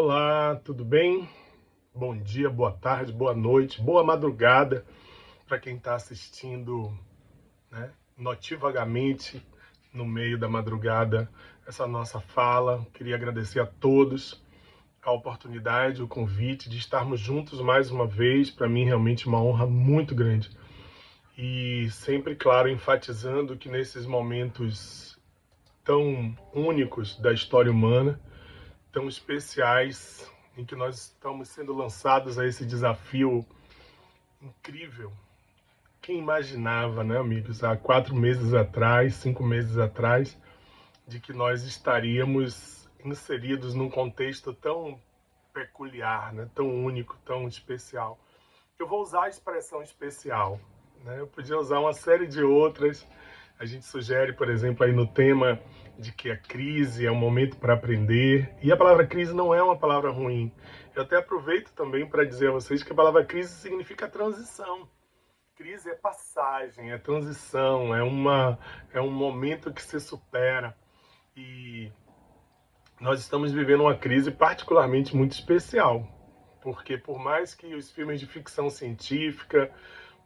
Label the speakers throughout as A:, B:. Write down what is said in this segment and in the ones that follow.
A: Olá, tudo bem? Bom dia, boa tarde, boa noite, boa madrugada para quem está assistindo, né, notivagamente no meio da madrugada essa nossa fala. Queria agradecer a todos a oportunidade, o convite de estarmos juntos mais uma vez. Para mim, realmente uma honra muito grande. E sempre, claro, enfatizando que nesses momentos tão únicos da história humana, tão especiais, em que nós estamos sendo lançados a esse desafio incrível. Quem imaginava, né, amigos, há 4 meses atrás, 5 meses atrás, de que nós estaríamos inseridos num contexto tão peculiar, né, tão único, tão especial. Eu vou usar a expressão especial, né? Eu podia usar uma série de outras. A gente sugere, por exemplo, aí no tema de que a crise é um momento para aprender. E a palavra crise não é uma palavra ruim. Eu até aproveito também para dizer a vocês que a palavra crise significa transição. Crise é passagem, é transição, é um momento que se supera. E nós estamos vivendo uma crise particularmente muito especial, porque por mais que os filmes de ficção científica,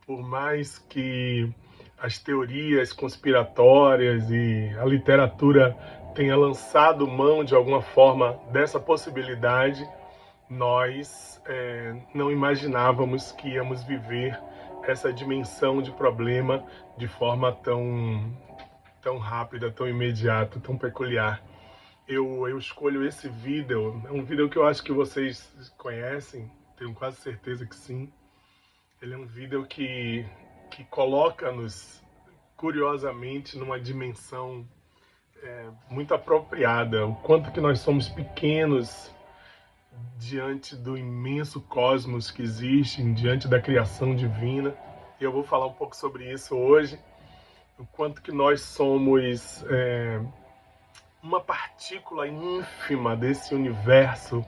A: por mais que as teorias conspiratórias e a literatura tenha lançado mão de alguma forma dessa possibilidade, nós não imaginávamos que íamos viver essa dimensão de problema de forma tão rápida, tão imediata, tão peculiar. Eu escolho esse vídeo, é um vídeo que eu acho que vocês conhecem, tenho quase certeza que sim. Ele é um vídeo que coloca-nos, curiosamente, numa dimensão muito apropriada. O quanto que nós somos pequenos diante do imenso cosmos que existe, diante da criação divina. E eu vou falar um pouco sobre isso hoje. O quanto que nós somos uma partícula ínfima desse universo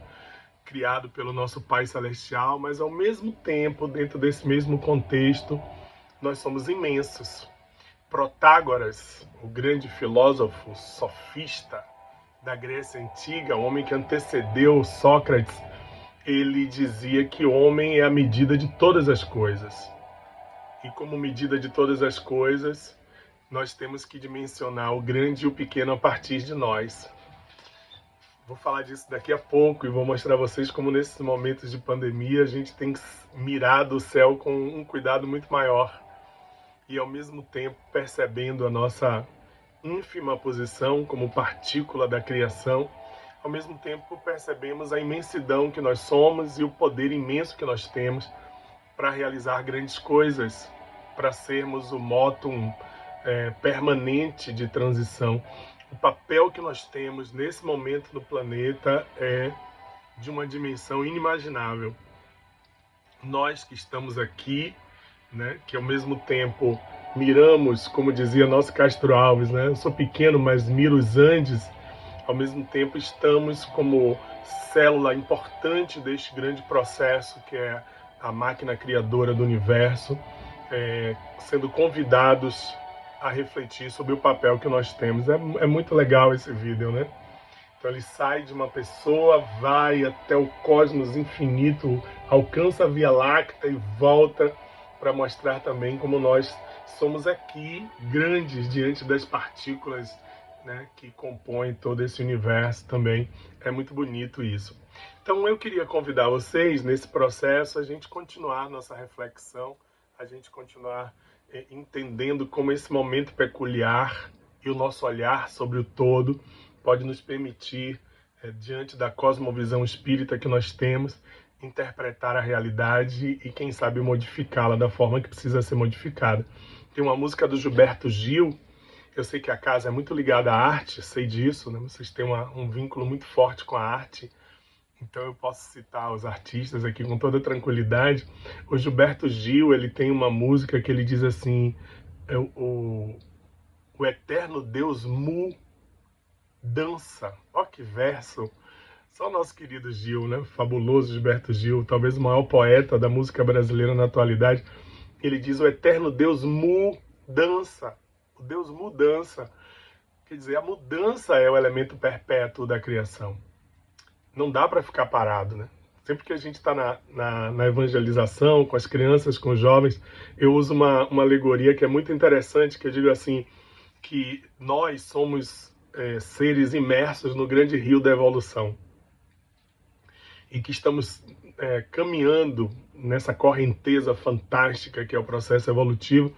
A: criado pelo nosso Pai Celestial, mas ao mesmo tempo, dentro desse mesmo contexto, nós somos imensos. Protágoras, o grande filósofo sofista da Grécia Antiga, o homem que antecedeu Sócrates, ele dizia que o homem é a medida de todas as coisas. E como medida de todas as coisas, nós temos que dimensionar o grande e o pequeno a partir de nós. Vou falar disso daqui a pouco e vou mostrar a vocês como nesses momentos de pandemia a gente tem mirado o céu com um cuidado muito maior e ao mesmo tempo percebendo a nossa ínfima posição como partícula da criação, ao mesmo tempo percebemos a imensidão que nós somos e o poder imenso que nós temos para realizar grandes coisas, para sermos o motum permanente de transição. O papel que nós temos nesse momento no planeta é de uma dimensão inimaginável. Nós que estamos aqui, né, que ao mesmo tempo miramos, como dizia nosso Castro Alves, né, eu sou pequeno, mas miro os Andes, ao mesmo tempo estamos como célula importante deste grande processo que é a máquina criadora do universo, sendo convidados a refletir sobre o papel que nós temos. É muito legal esse vídeo, né? Então ele sai de uma pessoa, vai até o cosmos infinito, alcança a Via Láctea e volta para mostrar também como nós somos aqui grandes diante das partículas, né, que compõem todo esse universo também. É muito bonito isso. Então eu queria convidar vocês nesse processo a gente continuar nossa reflexão, a gente continuar entendendo como esse momento peculiar e o nosso olhar sobre o todo pode nos permitir, diante da cosmovisão espírita que nós temos, interpretar a realidade e, quem sabe, modificá-la da forma que precisa ser modificada. Tem uma música do Gilberto Gil, eu sei que a casa é muito ligada à arte, sei disso, né? Vocês têm um vínculo muito forte com a arte, então eu posso citar os artistas aqui com toda tranquilidade. O Gilberto Gil, ele tem uma música que ele diz assim, o eterno Deus mu dança. Ó que verso! Só o nosso querido Gil, né? Fabuloso Gilberto Gil, talvez o maior poeta da música brasileira na atualidade. Ele diz o eterno Deus mudança. O Deus mudança. Quer dizer, a mudança é o elemento perpétuo da criação. não dá para ficar parado, né? Sempre que a gente está na evangelização, com as crianças, com os jovens, eu uso uma alegoria que é muito interessante, que eu digo assim, que nós somos seres imersos no grande rio da evolução e que estamos caminhando nessa correnteza fantástica que é o processo evolutivo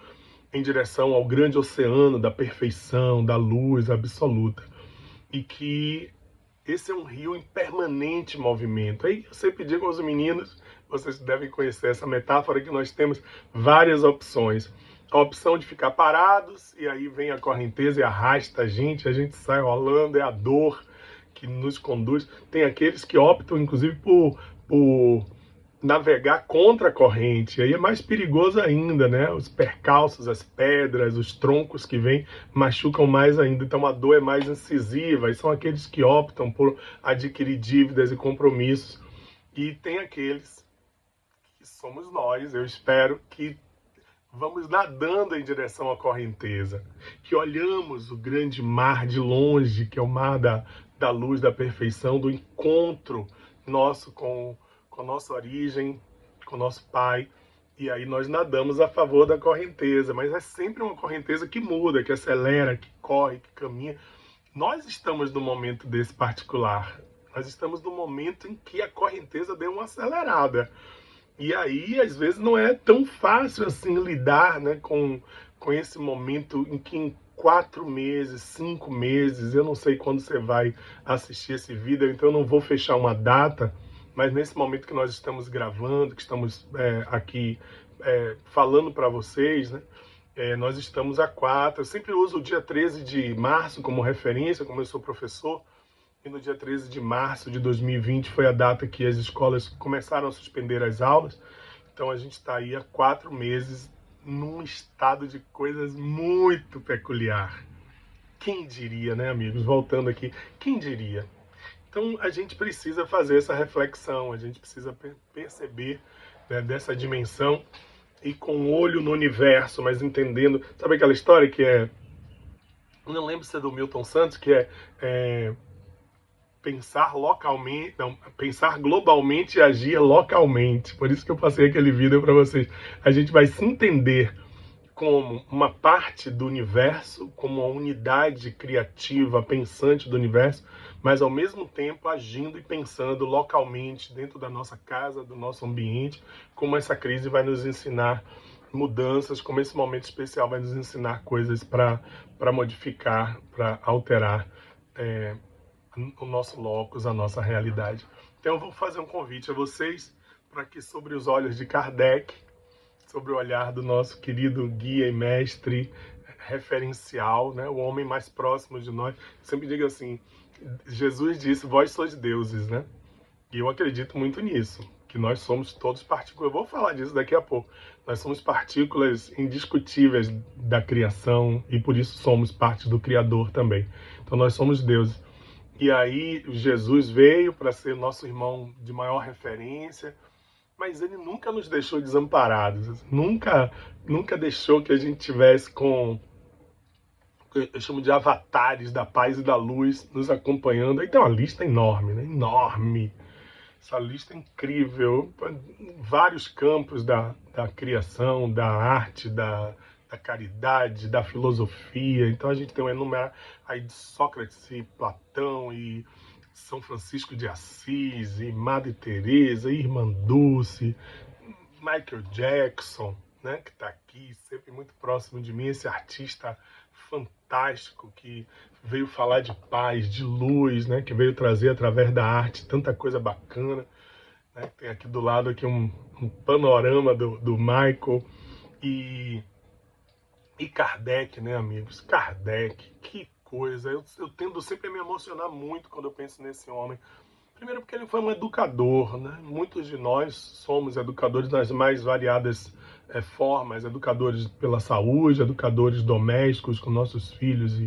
A: em direção ao grande oceano da perfeição, da luz absoluta. E que esse é um rio em permanente movimento. Aí eu sempre digo aos meninos, vocês devem conhecer essa metáfora, que nós temos várias opções. A opção de ficar parados, e aí vem a correnteza e arrasta a gente sai rolando, é a dor que nos conduz. Tem aqueles que optam, inclusive, por navegar contra a corrente, aí é mais perigoso ainda, né? Os percalços, as pedras, os troncos que vêm machucam mais ainda, então a dor é mais incisiva, e são aqueles que optam por adquirir dívidas e compromissos. E tem aqueles que somos nós, eu espero, que vamos nadando em direção à correnteza, que olhamos o grande mar de longe, que é o mar da luz, da perfeição, do encontro nosso com a nossa origem, com o nosso Pai, e aí nós nadamos a favor da correnteza, mas é sempre uma correnteza que muda, que acelera, que corre, que caminha. Nós estamos no momento desse particular, nós estamos no momento em que a correnteza deu uma acelerada. E aí, às vezes, não é tão fácil assim lidar, né, com esse momento em que em 4 meses, 5 meses, eu não sei quando você vai assistir esse vídeo, então eu não vou fechar uma data, mas nesse momento que nós estamos gravando, que estamos aqui falando para vocês, né, nós estamos a 4. Eu sempre uso o dia 13 de março como referência, como eu sou professor, e no dia 13 de março de 2020 foi a data que as escolas começaram a suspender as aulas. Então a gente está aí há 4 meses num estado de coisas muito peculiar. Quem diria, né, amigos? Voltando aqui, quem diria? Então a gente precisa fazer essa reflexão, a gente precisa perceber, né, dessa dimensão e com o olho no universo, mas entendendo. Sabe aquela história que não lembro se é do Milton Santos, que pensar localmente, não, pensar globalmente e agir localmente. Por isso que eu passei aquele vídeo para vocês. A gente vai se entender como uma parte do universo, como uma unidade criativa, pensante do universo, mas ao mesmo tempo agindo e pensando localmente dentro da nossa casa, do nosso ambiente, como essa crise vai nos ensinar mudanças, como esse momento especial vai nos ensinar coisas para modificar, para alterar o nosso locus, a nossa realidade. Então eu vou fazer um convite a vocês para que, sobre os olhos de Kardec, sobre o olhar do nosso querido guia e mestre referencial, né, o homem mais próximo de nós, sempre digo assim, Jesus disse, vós sois deuses, né? E eu acredito muito nisso, que nós somos todos partículas. Eu vou falar disso daqui a pouco. Nós somos partículas indiscutíveis da criação e por isso somos parte do Criador também. Então nós somos deuses. E aí Jesus veio para ser nosso irmão de maior referência, mas ele nunca nos deixou desamparados, nunca deixou que a gente tivesse com, eu chamo de avatares da paz e da luz nos acompanhando. Aí tem uma lista enorme, né? Enorme. Essa lista é incrível, vários campos da criação, da arte, da caridade, da filosofia. Então a gente tem um enumerar aí de Sócrates e Platão e São Francisco de Assis e Madre Teresa, Irmã Dulce, Michael Jackson, né, que está aqui sempre muito próximo de mim, esse artista fantástico que veio falar de paz, de luz, né, que veio trazer através da arte tanta coisa bacana, né? Tem aqui do lado aqui um panorama do Michael e Kardec, né, amigos? Kardec, que coisa! Eu tendo sempre a me emocionar muito quando eu penso nesse homem. Primeiro porque ele foi um educador, né? Muitos de nós somos educadores nas mais variadas formas, educadores pela saúde, educadores domésticos com nossos filhos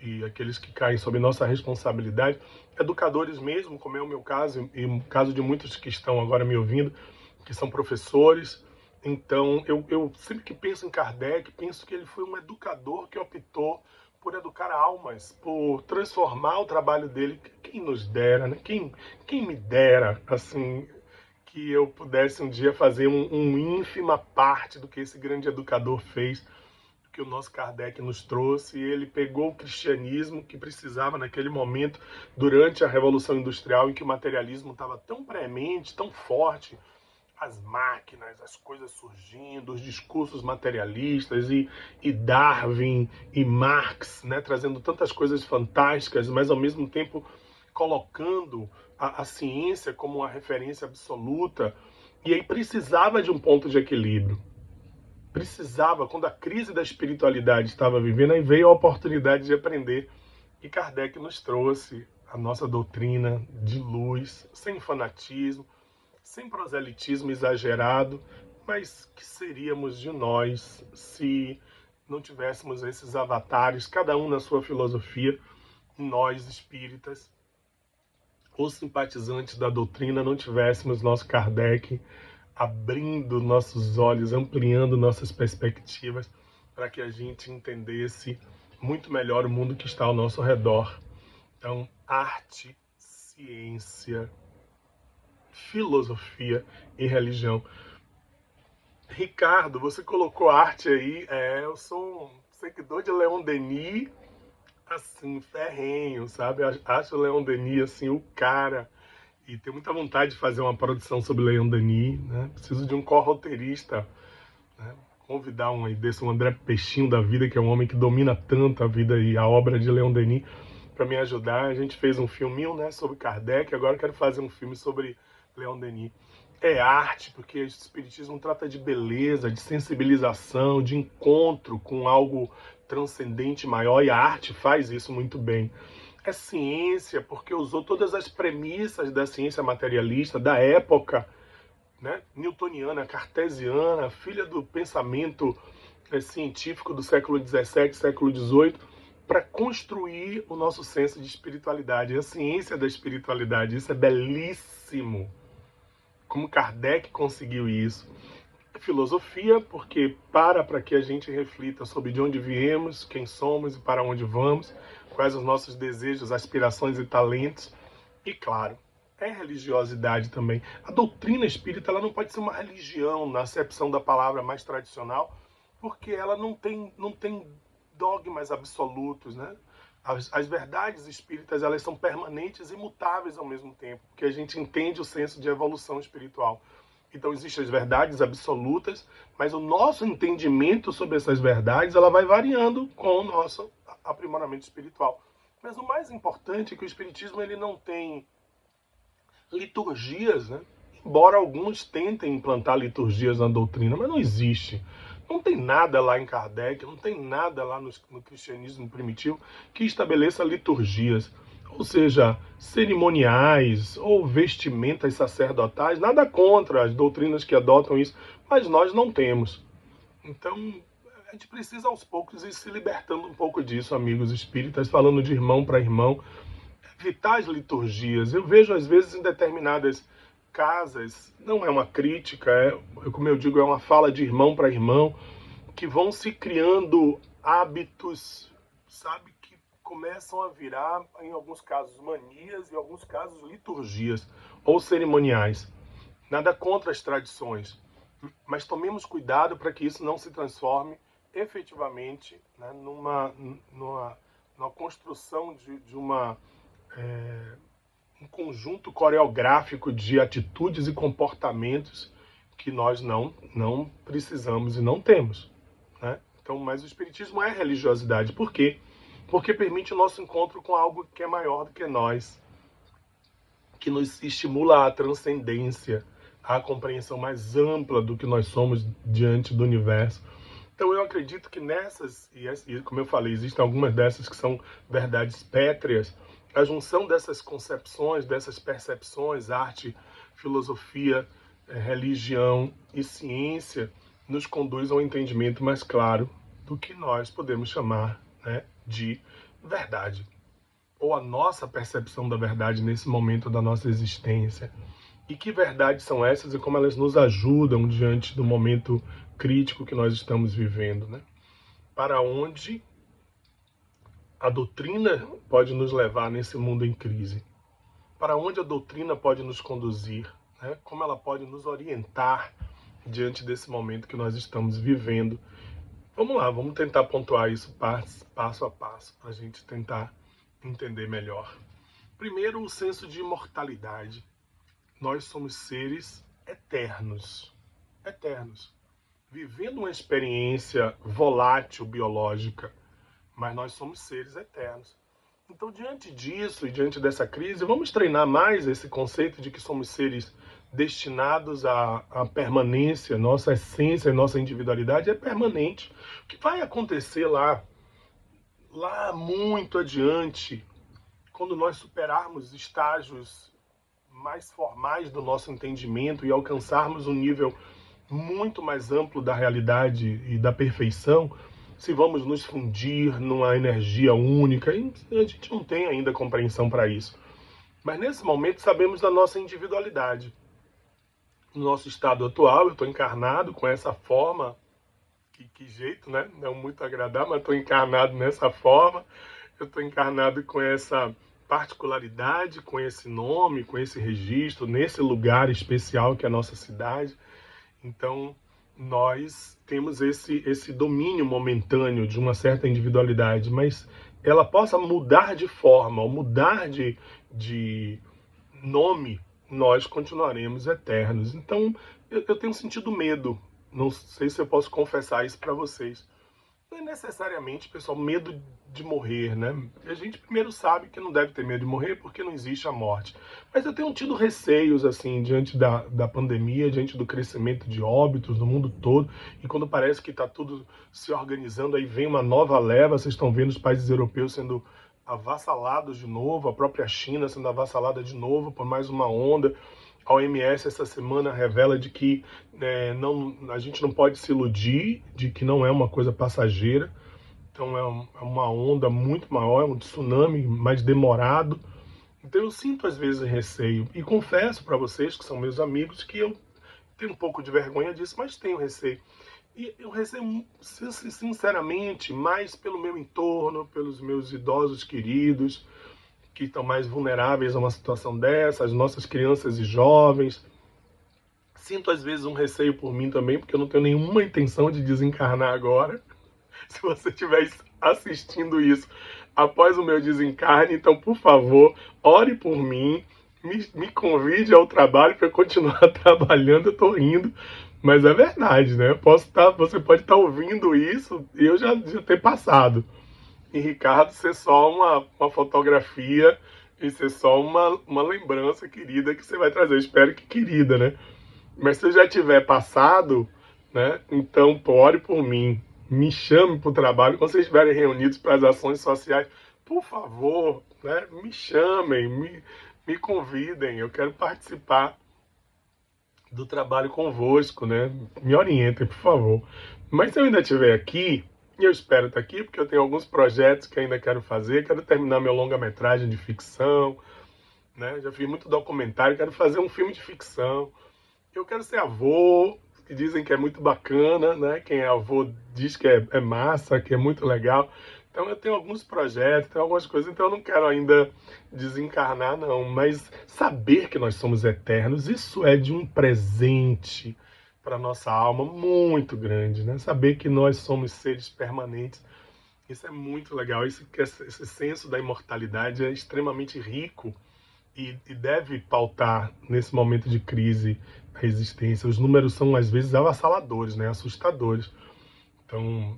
A: e aqueles que caem sob nossa responsabilidade, educadores mesmo, como é o meu caso e o caso de muitos que estão agora me ouvindo, que são professores. Então, eu sempre que penso em Kardec, penso que ele foi um educador que optou por educar almas, por transformar o trabalho dele. Quem nos dera, né? Quem me dera, assim, que eu pudesse um dia fazer um ínfima parte do que esse grande educador fez, que o nosso Kardec nos trouxe. Ele pegou o cristianismo que precisava naquele momento, durante a Revolução Industrial, em que o materialismo estava tão premente, tão forte, as máquinas, as coisas surgindo, os discursos materialistas e Darwin e Marx, né, trazendo tantas coisas fantásticas, mas ao mesmo tempo colocando a ciência como uma referência absoluta. E aí precisava de um ponto de equilíbrio. Precisava, quando a crise da espiritualidade estava vivendo, aí veio a oportunidade de aprender. E Kardec nos trouxe a nossa doutrina de luz, sem fanatismo, sem proselitismo exagerado, mas que seríamos de nós se não tivéssemos esses avatares, cada um na sua filosofia, nós espíritas, os simpatizantes da doutrina, não tivéssemos nosso Kardec abrindo nossos olhos, ampliando nossas perspectivas, para que a gente entendesse muito melhor o mundo que está ao nosso redor. Então, arte, ciência, filosofia e religião. Ricardo, você colocou arte aí. Eu sou um seguidor de Leon Denis, assim, ferrenho, sabe? Acho o Leon Denis, assim, o cara. E tenho muita vontade de fazer uma produção sobre Leon Denis, né? Preciso de um co-roteirista, né? Convidar um aí desse, um André Peixinho da vida, que é um homem que domina tanto a vida e a obra de Leon Denis, para me ajudar. A gente fez um filminho, né, sobre Kardec, agora eu quero fazer um filme sobre Leon Denis. É arte, porque o espiritismo trata de beleza, de sensibilização, de encontro com algo transcendente maior, e a arte faz isso muito bem. É ciência, porque usou todas as premissas da ciência materialista da época, né, newtoniana, cartesiana, filha do pensamento científico do século XVII, século XVIII, para construir o nosso senso de espiritualidade, a ciência da espiritualidade. Isso é belíssimo. Como Kardec conseguiu isso. Filosofia, porque para que a gente reflita sobre de onde viemos, quem somos e para onde vamos, quais os nossos desejos, aspirações e talentos. E claro, é religiosidade também. A doutrina espírita, ela não pode ser uma religião na acepção da palavra mais tradicional, porque ela não tem dogmas absolutos, né? As verdades espíritas, elas são permanentes e imutáveis ao mesmo tempo, porque a gente entende o senso de evolução espiritual. Então existem as verdades absolutas, mas o nosso entendimento sobre essas verdades, ela vai variando com o nosso aprimoramento espiritual. Mas o mais importante é que o espiritismo, ele não tem liturgias, né? Embora alguns tentem implantar liturgias na doutrina, mas não existe. Não tem nada lá em Kardec, não tem nada lá no cristianismo primitivo que estabeleça liturgias, ou seja, cerimoniais ou vestimentas sacerdotais. Nada contra as doutrinas que adotam isso, mas nós não temos. Então, a gente precisa aos poucos ir se libertando um pouco disso, amigos espíritas, falando de irmão para irmão, evitar as liturgias. Eu vejo às vezes em determinadas casas, não é uma crítica, como eu digo, é uma fala de irmão para irmão, que vão se criando hábitos, sabe, que começam a virar, em alguns casos, manias, e em alguns casos, liturgias ou cerimoniais. Nada contra as tradições, mas tomemos cuidado para que isso não se transforme efetivamente, né, numa construção de um conjunto coreográfico de atitudes e comportamentos que nós não precisamos e não temos, né? Então, mas o espiritismo é religiosidade. Por quê? Porque permite o nosso encontro com algo que é maior do que nós, que nos estimula à transcendência, à compreensão mais ampla do que nós somos diante do universo. Então eu acredito que nessas, e como eu falei, existem algumas dessas que são verdades pétreas, a junção dessas concepções, dessas percepções, arte, filosofia, religião e ciência, nos conduz a um entendimento mais claro do que nós podemos chamar, né, de verdade, ou a nossa percepção da verdade nesse momento da nossa existência. E que verdades são essas e como elas nos ajudam diante do momento crítico que nós estamos vivendo, né? Para onde a doutrina pode nos levar nesse mundo em crise? Para onde a doutrina pode nos conduzir? Né? Como ela pode nos orientar diante desse momento que nós estamos vivendo? Vamos lá, vamos tentar pontuar isso passo a passo, para a gente tentar entender melhor. Primeiro, o senso de imortalidade. Nós somos seres eternos, eternos, vivendo uma experiência volátil biológica, mas nós somos seres eternos. Então, diante disso e diante dessa crise, vamos treinar mais esse conceito de que somos seres destinados à permanência, nossa essência e nossa individualidade é permanente. O que vai acontecer lá muito adiante, quando nós superarmos estágios mais formais do nosso entendimento e alcançarmos um nível muito mais amplo da realidade e da perfeição, se vamos nos fundir numa energia única, a gente não tem ainda compreensão para isso. Mas nesse momento sabemos da nossa individualidade. No nosso estado atual, eu estou encarnado com essa forma, que jeito, né? Não muito agradável, mas estou encarnado nessa forma, eu estou encarnado com essa particularidade, com esse nome, com esse registro, nesse lugar especial que é a nossa cidade. Então, nós temos esse domínio momentâneo de uma certa individualidade, mas ela possa mudar de forma, ou mudar de nome, nós continuaremos eternos. Então, eu tenho sentido medo, não sei se eu posso confessar isso para vocês. Não é necessariamente, pessoal, medo de morrer, né? A gente primeiro sabe que não deve ter medo de morrer porque não existe a morte. Mas eu tenho tido receios, assim, diante da pandemia, diante do crescimento de óbitos no mundo todo. E quando parece que está tudo se organizando, aí vem uma nova leva. Vocês estão vendo os países europeus sendo avassalados de novo, a própria China sendo avassalada de novo por mais uma onda. A OMS essa semana revela de que a gente não pode se iludir de que não é uma coisa passageira. Então é uma onda muito maior, é um tsunami mais demorado. Então eu sinto às vezes receio. E confesso para vocês, que são meus amigos, que eu tenho um pouco de vergonha disso, mas tenho receio. E eu receio, sinceramente, mais pelo meu entorno, pelos meus idosos queridos, que estão mais vulneráveis a uma situação dessa, as nossas crianças e jovens. Sinto às vezes um receio por mim também, porque eu não tenho nenhuma intenção de desencarnar agora. Se você estiver assistindo isso após o meu desencarne, então, por favor, ore por mim, me convide ao trabalho para eu continuar trabalhando. Eu estou rindo, mas é verdade, né? Você pode estar ouvindo isso e eu já ter passado. E Ricardo ser só uma fotografia e ser só uma lembrança querida que você vai trazer. Eu espero que querida, né? Mas se eu já tiver passado, né? Então, ore por mim. Me chame para o trabalho. Quando vocês estiverem reunidos para as ações sociais, por favor, né? Me chamem, me convidem. Eu quero participar do trabalho convosco, né? Me orientem, por favor. Mas se eu ainda estiver aqui, e eu espero estar aqui, porque eu tenho alguns projetos que ainda quero fazer. Quero terminar meu longa-metragem de ficção, né? Já fiz muito documentário, quero fazer um filme de ficção. Eu quero ser avô, que dizem que é muito bacana, né? Quem é avô diz que é massa, que é muito legal. Então eu tenho alguns projetos, tenho algumas coisas, então eu não quero ainda desencarnar, não. Mas saber que nós somos eternos, isso é de um presente para nossa alma muito grande, né? Saber que nós somos seres permanentes, isso é muito legal. Esse senso da imortalidade é extremamente rico e deve pautar nesse momento de crise a existência. Os números são às vezes avassaladores, né? Assustadores. Então,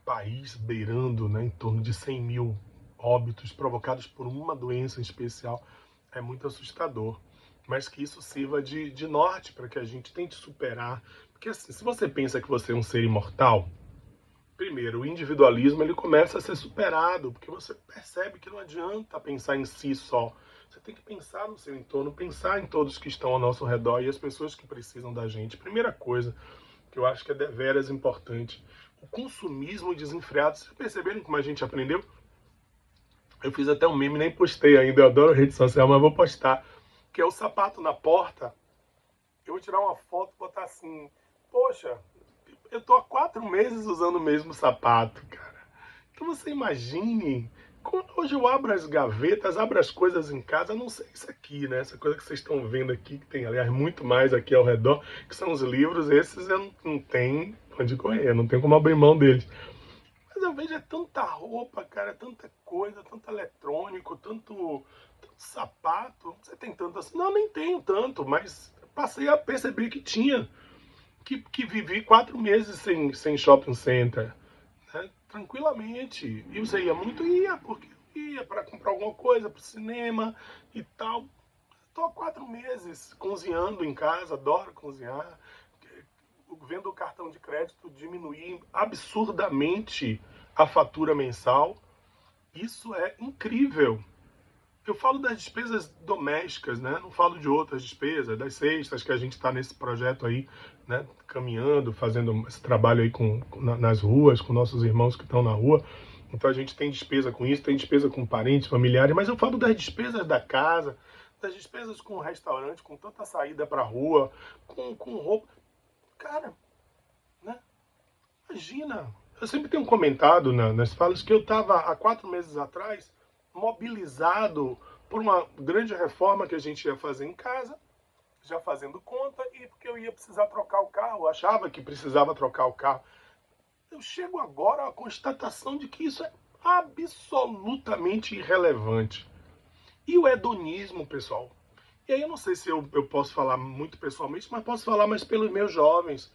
A: país beirando, né, em torno de 100 mil óbitos provocados por uma doença em especial é muito assustador. Mas que isso sirva de norte para que a gente tente superar. Porque assim, se você pensa que você é um ser imortal, primeiro, o individualismo ele começa a ser superado, porque você percebe que não adianta pensar em si só. Você tem que pensar no seu entorno, pensar em todos que estão ao nosso redor e as pessoas que precisam da gente. Primeira coisa que eu acho que é deveras importante. O consumismo desenfreado. Vocês perceberam como a gente aprendeu? Eu fiz até um meme, nem postei ainda, eu adoro rede social, mas vou postar. Que é o sapato na porta. Eu vou tirar uma foto e botar assim, poxa, eu tô há 4 meses usando o mesmo sapato, cara. Então você imagine Quando hoje eu abro as gavetas, abro as coisas em casa, a não sei isso aqui, né? Essa coisa que vocês estão vendo aqui, que tem, aliás, muito mais aqui ao redor, que são os livros, esses eu não tenho onde correr, não tenho como abrir mão deles. Mas eu vejo é tanta roupa, cara, tanta coisa, tanto eletrônico, tanto sapato. Você tem tanto assim? Não, nem tenho tanto, mas passei a perceber que tinha. Que vivi 4 meses sem shopping center, né? Tranquilamente. E você ia muito? Ia, porque ia para comprar alguma coisa, para o cinema e tal. Estou há 4 meses cozinhando em casa, adoro cozinhar. Vendo o cartão de crédito diminuir absurdamente a fatura mensal. Isso é incrível. Eu falo das despesas domésticas, né? Não falo de outras despesas, das cestas que a gente está nesse projeto aí, né? Caminhando, fazendo esse trabalho aí nas ruas, com nossos irmãos que estão na rua. Então a gente tem despesa com isso, tem despesa com parentes, familiares, mas eu falo das despesas da casa, das despesas com o restaurante, com tanta saída para rua, com roupa. Cara, né? Imagina. Eu sempre tenho comentado nas falas que eu estava há 4 meses atrás mobilizado por uma grande reforma que a gente ia fazer em casa, já fazendo conta, e porque eu ia precisar trocar o carro, achava que precisava trocar o carro. Eu chego agora à constatação de que isso é absolutamente irrelevante. E o hedonismo, pessoal? E aí eu não sei se eu posso falar muito pessoalmente, mas posso falar mais pelos meus jovens,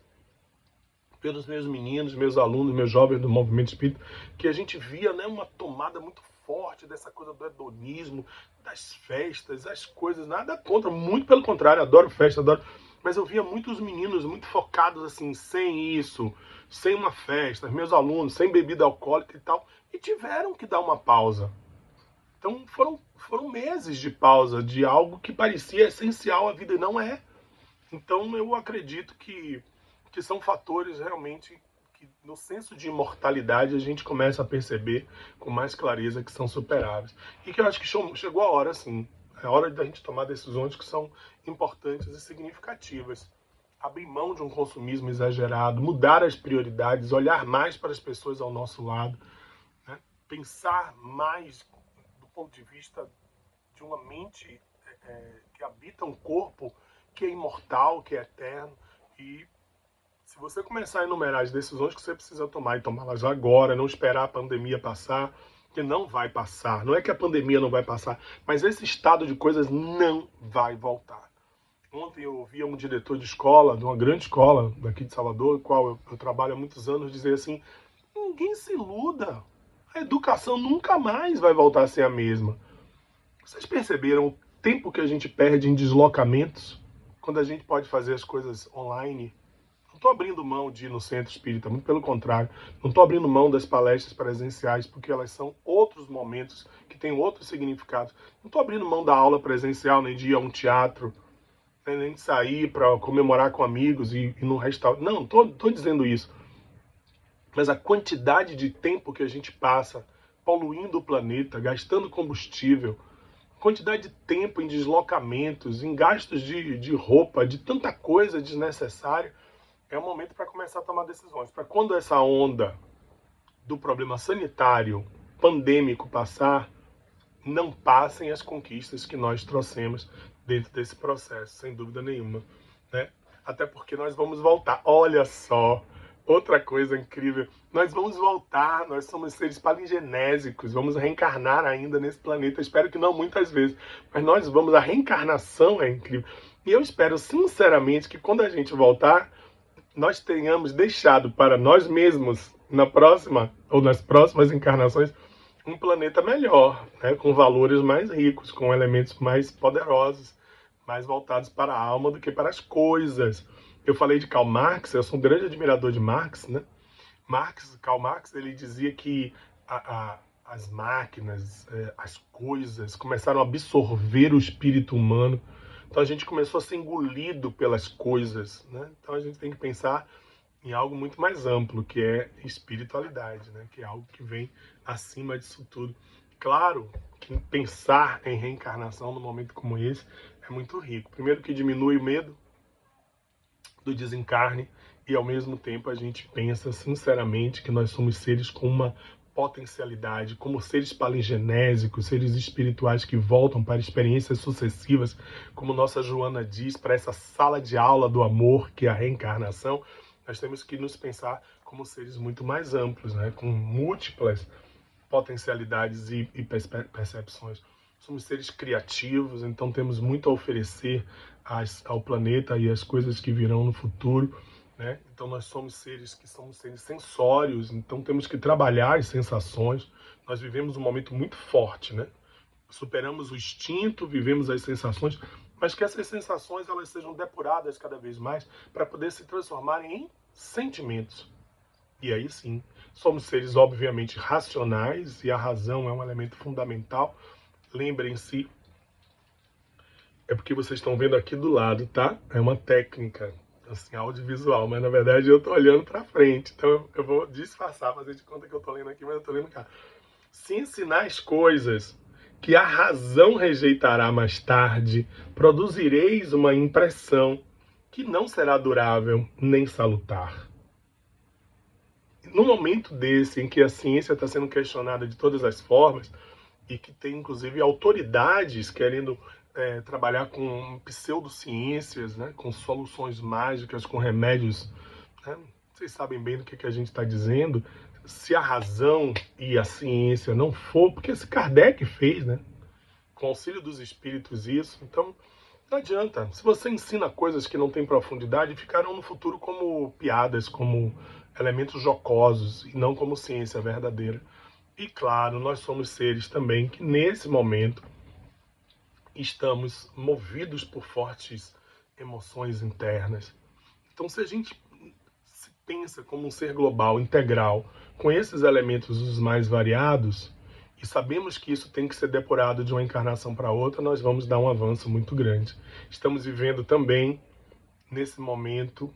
A: pelos meus meninos, meus alunos, meus jovens do movimento espírita, que a gente via, né, uma tomada muito forte dessa coisa do hedonismo, das festas, as coisas, nada contra, muito pelo contrário, adoro festa, adoro, mas eu via muitos meninos muito focados assim, sem isso, sem uma festa, meus alunos, sem bebida alcoólica e tal, e tiveram que dar uma pausa. Então foram meses de pausa de algo que parecia essencial à vida e não é. Então eu acredito que são fatores realmente que no senso de imortalidade a gente começa a perceber com mais clareza que são superáveis. E que eu acho que chegou a hora, sim. É hora da gente tomar decisões que são importantes e significativas. Abrir mão de um consumismo exagerado, mudar as prioridades, olhar mais para as pessoas ao nosso lado, né? Pensar mais do ponto de vista de uma mente que habita um corpo que é imortal, que é eterno. E se você começar a enumerar as decisões que você precisa tomar e tomá-las agora, não esperar a pandemia passar, que não vai passar. Não é que a pandemia não vai passar, mas esse estado de coisas não vai voltar. Ontem eu ouvia um diretor de escola, de uma grande escola daqui de Salvador, qual eu trabalho há muitos anos, dizer assim: ninguém se iluda. A educação nunca mais vai voltar a ser a mesma. Vocês perceberam o tempo que a gente perde em deslocamentos quando a gente pode fazer as coisas online? Não estou abrindo mão de ir no centro espírita, muito pelo contrário. Não estou abrindo mão das palestras presenciais, porque elas são outros momentos que têm outros significados. Não estou abrindo mão da aula presencial, nem de ir a um teatro, nem de sair para comemorar com amigos e ir num restaurante. Não estou dizendo isso. Mas a quantidade de tempo que a gente passa poluindo o planeta, gastando combustível, quantidade de tempo em deslocamentos, em gastos de roupa, de tanta coisa desnecessária, é o momento para começar a tomar decisões. Para quando essa onda do problema sanitário, pandêmico passar, não passem as conquistas que nós trouxemos dentro desse processo, sem dúvida nenhuma, né? Até porque nós vamos voltar. Olha só, outra coisa incrível. Nós vamos voltar, nós somos seres palingenésicos, vamos reencarnar ainda nesse planeta. Espero que não muitas vezes, mas nós vamos, a reencarnação é incrível. E eu espero sinceramente que quando a gente voltar, nós tenhamos deixado para nós mesmos, na próxima ou nas próximas encarnações, um planeta melhor, né? Com valores mais ricos, com elementos mais poderosos, mais voltados para a alma do que para as coisas. Eu falei de Karl Marx, eu sou um grande admirador de Marx, né? Karl Marx, ele dizia que as máquinas, as coisas começaram a absorver o espírito humano. Então a gente começou a ser engolido pelas coisas, né? Então a gente tem que pensar em algo muito mais amplo, que é espiritualidade, né? Que é algo que vem acima disso tudo. Claro que pensar em reencarnação num momento como esse é muito rico. Primeiro que diminui o medo do desencarne e ao mesmo tempo a gente pensa sinceramente que nós somos seres com uma potencialidade, como seres palingenésicos, seres espirituais que voltam para experiências sucessivas, como nossa Joana diz, para essa sala de aula do amor, que é a reencarnação, nós temos que nos pensar como seres muito mais amplos, né? Com múltiplas potencialidades e percepções. Somos seres criativos, então temos muito a oferecer ao planeta e às coisas que virão no futuro, né? Então nós somos seres sensórios, então temos que trabalhar as sensações. Nós vivemos um momento muito forte, né? Superamos o instinto, vivemos as sensações, mas que essas sensações elas sejam depuradas cada vez mais para poder se transformarem em sentimentos. E aí sim, somos seres obviamente racionais e a razão é um elemento fundamental. Lembrem-se, é porque vocês estão vendo aqui do lado, tá? É uma técnica assim audiovisual, mas na verdade eu tô olhando para frente. Então eu vou disfarçar, fazer de conta que eu tô lendo aqui, mas eu tô lendo cá. Se ensinais coisas que a razão rejeitará mais tarde, produzireis uma impressão que não será durável nem salutar. No momento desse, em que a ciência está sendo questionada de todas as formas, e que tem inclusive autoridades querendo trabalhar com pseudociências, né, com soluções mágicas, com remédios, né? Vocês sabem bem do que a gente está dizendo. Se a razão e a ciência não for, porque esse Kardec fez, né, com auxílio dos espíritos isso, então não adianta. Se você ensina coisas que não têm profundidade, ficarão no futuro como piadas, como elementos jocosos e não como ciência verdadeira. E claro, nós somos seres também que nesse momento estamos movidos por fortes emoções internas. Então, se a gente se pensa como um ser global, integral, com esses elementos os mais variados, e sabemos que isso tem que ser depurado de uma encarnação para outra, nós vamos dar um avanço muito grande. Estamos vivendo também, nesse momento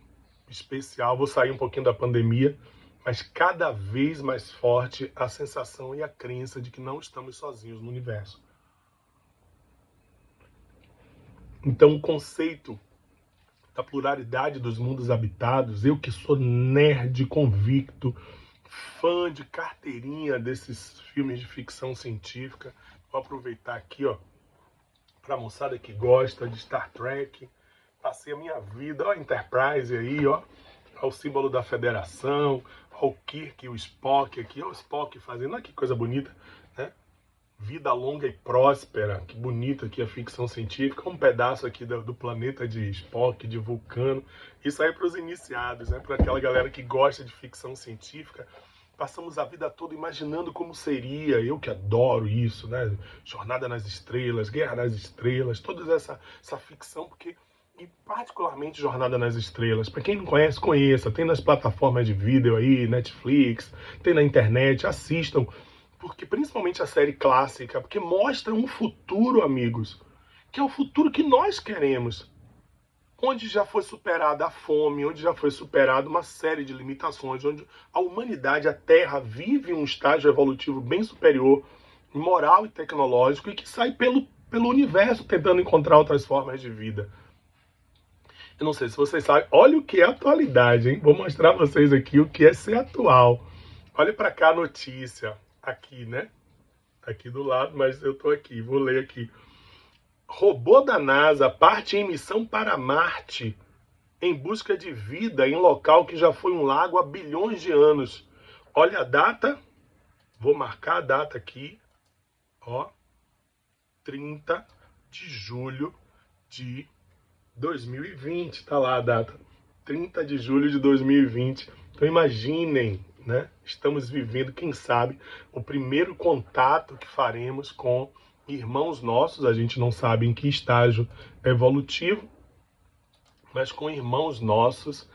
A: especial, vou sair um pouquinho da pandemia, mas cada vez mais forte a sensação e a crença de que não estamos sozinhos no universo. Então, o conceito da pluralidade dos mundos habitados, eu que sou nerd convicto, fã de carteirinha desses filmes de ficção científica, vou aproveitar aqui, ó, para a moçada que gosta de Star Trek, passei a minha vida, ó, a Enterprise aí, ó, o símbolo da Federação, ó, o Kirk e o Spock aqui, ó, o Spock fazendo, olha que coisa bonita, né? Vida longa e próspera, que bonita aqui a ficção científica, um pedaço aqui do planeta de Spock, de Vulcano. Isso aí para os iniciados, né? Para aquela galera que gosta de ficção científica. Passamos a vida toda imaginando como seria, eu que adoro isso, né? Jornada nas Estrelas, Guerra nas Estrelas, toda essa ficção, porque, e particularmente Jornada nas Estrelas, para quem não conhece, conheça, tem nas plataformas de vídeo aí, Netflix, tem na internet, assistam, porque principalmente a série clássica, porque mostra um futuro, amigos, que é o futuro que nós queremos, onde já foi superada a fome, onde já foi superada uma série de limitações, onde a humanidade, a Terra, vive um estágio evolutivo bem superior, moral e tecnológico, e que sai pelo universo tentando encontrar outras formas de vida. Eu não sei se vocês sabem, olha o que é atualidade, hein? Vou mostrar a vocês aqui o que é ser atual. Olha para cá a notícia, aqui, né? Aqui do lado, mas eu tô aqui, vou ler aqui. Robô da NASA parte em missão para Marte em busca de vida em local que já foi um lago há bilhões de anos. Olha a data, vou marcar a data aqui, ó, 30 de julho de 2020, tá lá a data, 30 de julho de 2020. Então imaginem, né? Estamos vivendo, quem sabe, o primeiro contato que faremos com irmãos nossos, a gente não sabe em que estágio evolutivo, mas com irmãos nossos